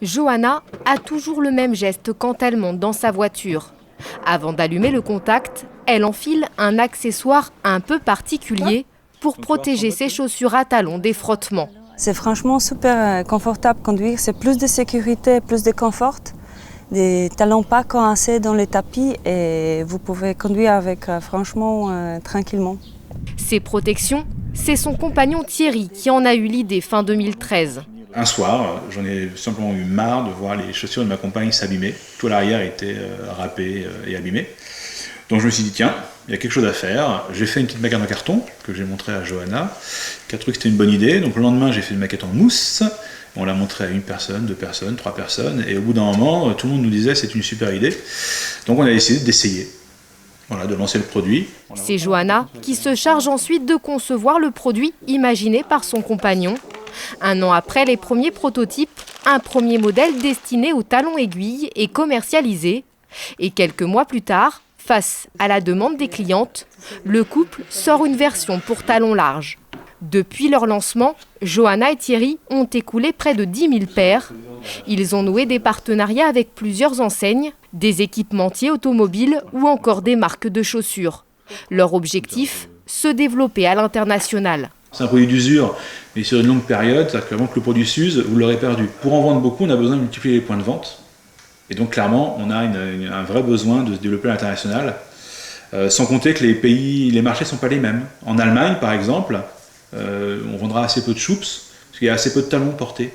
Johanna a toujours le même geste quand elle monte dans sa voiture. Avant d'allumer le contact, elle enfile un accessoire un peu particulier pour protéger ses chaussures à talons des frottements. C'est franchement super confortable de conduire, c'est plus de sécurité, plus de confort. Des talons pas coincés dans les tapis et vous pouvez conduire avec franchement tranquillement. Ces protections, c'est son compagnon Thierry qui en a eu l'idée fin 2013. Un soir, j'en ai simplement eu marre de voir les chaussures de ma compagne s'abîmer. Tout l'arrière était râpé et abîmé. Donc je me suis dit, tiens, il y a quelque chose à faire. J'ai fait une petite maquette en carton que j'ai montrée à Johanna, qui a trouvé que c'était une bonne idée. Donc le lendemain, j'ai fait une maquette en mousse. On l'a montrée à 1 personne, 2 personnes, 3 personnes. Et au bout d'un moment, tout le monde nous disait c'est une super idée. Donc on a décidé d'essayer. Voilà, de lancer le produit. C'est Johanna qui se charge ensuite de concevoir le produit imaginé par son compagnon. 1 an après les premiers prototypes, un premier modèle destiné aux talons aiguilles est commercialisé. Et quelques mois plus tard, face à la demande des clientes, le couple sort une version pour talons larges. Depuis leur lancement, Johanna et Thierry ont écoulé près de 10 000 paires. Ils ont noué des partenariats avec plusieurs enseignes, des équipementiers automobiles ou encore des marques de chaussures. Leur objectif, se développer à l'international. C'est un produit d'usure, mais sur une longue période, c'est-à-dire qu'avant que le produit s'use, vous l'aurez perdu. Pour en vendre beaucoup, on a besoin de multiplier les points de vente. Et donc clairement, on a un vrai besoin de se développer à l'international. Sans compter que les marchés ne sont pas les mêmes. En Allemagne, par exemple, on vendra assez peu de choups, parce qu'il y a assez peu de talons portés.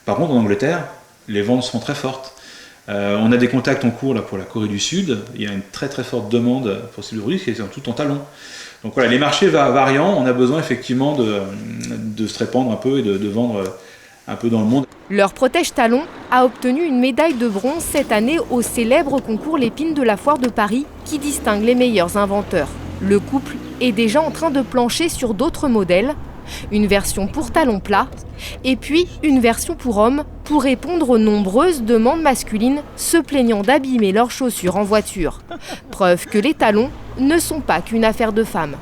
Par contre, en Angleterre, les ventes seront très fortes. On a des contacts en cours là, pour la Corée du Sud. Il y a une très très forte demande pour ces produits, qui sont tout en talons. Donc voilà, les marchés variant, on a besoin effectivement de se répandre un peu et de vendre un peu dans le monde. Leur protège-talons a obtenu une médaille de bronze cette année au célèbre concours L'Épine de la Foire de Paris qui distingue les meilleurs inventeurs. Le couple est déjà en train de plancher sur d'autres modèles, une version pour talons plats et puis une version pour hommes pour répondre aux nombreuses demandes masculines se plaignant d'abîmer leurs chaussures en voiture. Preuve que les talons ne sont pas qu'une affaire de femmes.